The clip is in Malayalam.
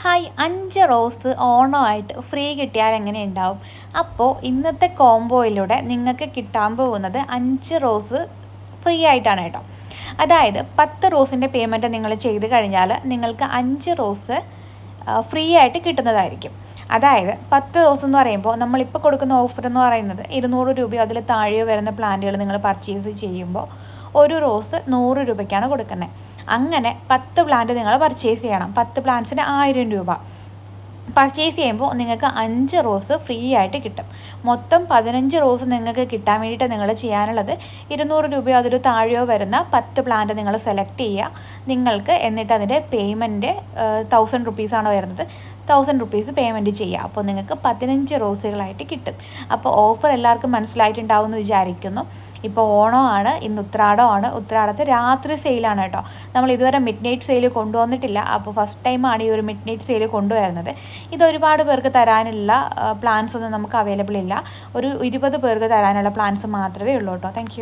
ഹായ് 5 റോസ് ഓണമായിട്ട് ഫ്രീ കിട്ടിയാൽ എങ്ങനെ ഉണ്ടാവും? അപ്പോൾ ഇന്നത്തെ കോംബോയിലൂടെ നിങ്ങൾക്ക് കിട്ടാൻ പോകുന്നത് 5 റോസ് ഫ്രീ ആയിട്ടാണ് കേട്ടോ. അതായത് 10 റോസിൻ്റെ പേയ്മെൻറ്റ് നിങ്ങൾ ചെയ്ത് കഴിഞ്ഞാൽ നിങ്ങൾക്ക് 5 റോസ് ഫ്രീ ആയിട്ട് കിട്ടുന്നതായിരിക്കും. അതായത് 10 റോസ് എന്ന് പറയുമ്പോൾ നമ്മളിപ്പോൾ കൊടുക്കുന്ന ഓഫർ എന്ന് പറയുന്നത് 200 രൂപയോ അതിൽ താഴെയോ വരുന്ന പ്ലാന്റുകൾ നിങ്ങൾ പർച്ചേസ് ചെയ്യുമ്പോൾ ഒരു റോസ് 100 രൂപയ്ക്കാണ് കൊടുക്കുന്നത്. അങ്ങനെ 10 പ്ലാന്റ് നിങ്ങൾ പർച്ചേസ് ചെയ്യണം. 10 പ്ലാന്റ്സിന് 1000 രൂപ പർച്ചേസ് ചെയ്യുമ്പോൾ നിങ്ങൾക്ക് 5 റോസ് ഫ്രീ ആയിട്ട് കിട്ടും. മൊത്തം 15 റോസ് നിങ്ങൾക്ക് കിട്ടാൻ വേണ്ടിയിട്ട് നിങ്ങൾ ചെയ്യാനുള്ളത് 200 രൂപയോ അതിൽ താഴെയോ വരുന്ന 10 പ്ലാന്റ് നിങ്ങൾ സെലക്ട് ചെയ്യുക. നിങ്ങൾക്ക് എന്നിട്ട് അതിൻ്റെ പേയ്മെൻറ്റ് 1000 റുപ്പീസാണ് വരുന്നത്. 1000 റുപ്പീസ് പേയ്മെൻറ്റ് ചെയ്യുക. അപ്പോൾ നിങ്ങൾക്ക് 15 റോസുകളായിട്ട് കിട്ടും. അപ്പോൾ ഓഫർ എല്ലാവർക്കും മനസ്സിലായിട്ടുണ്ടാവും എന്ന് വിചാരിക്കുന്നു. ഇപ്പോൾ ഓണമാണ്, ഇന്ന് ഉത്രാടമാണ്. ഉത്രാടത്ത് രാത്രി സെയിലാണ് കേട്ടോ. നമ്മൾ ഇതുവരെ മിഡ് നൈറ്റ് സെയിൽ കൊണ്ടുവന്നിട്ടില്ല. അപ്പോൾ ഫസ്റ്റ് ടൈമാണ് ഈ ഒരു മിഡ് നൈറ്റ് സെയിൽ കൊണ്ടുവരുന്നത്. ഇത് ഒരുപാട് പേർക്ക് തരാനുള്ള പ്ലാൻസ് ഒന്നും നമുക്ക് അവൈലബിൾ ഇല്ല. ഒരു 20 പേർക്ക് തരാനുള്ള പ്ലാൻസ് മാത്രമേ ഉള്ളൂ കേട്ടോ. താങ്ക്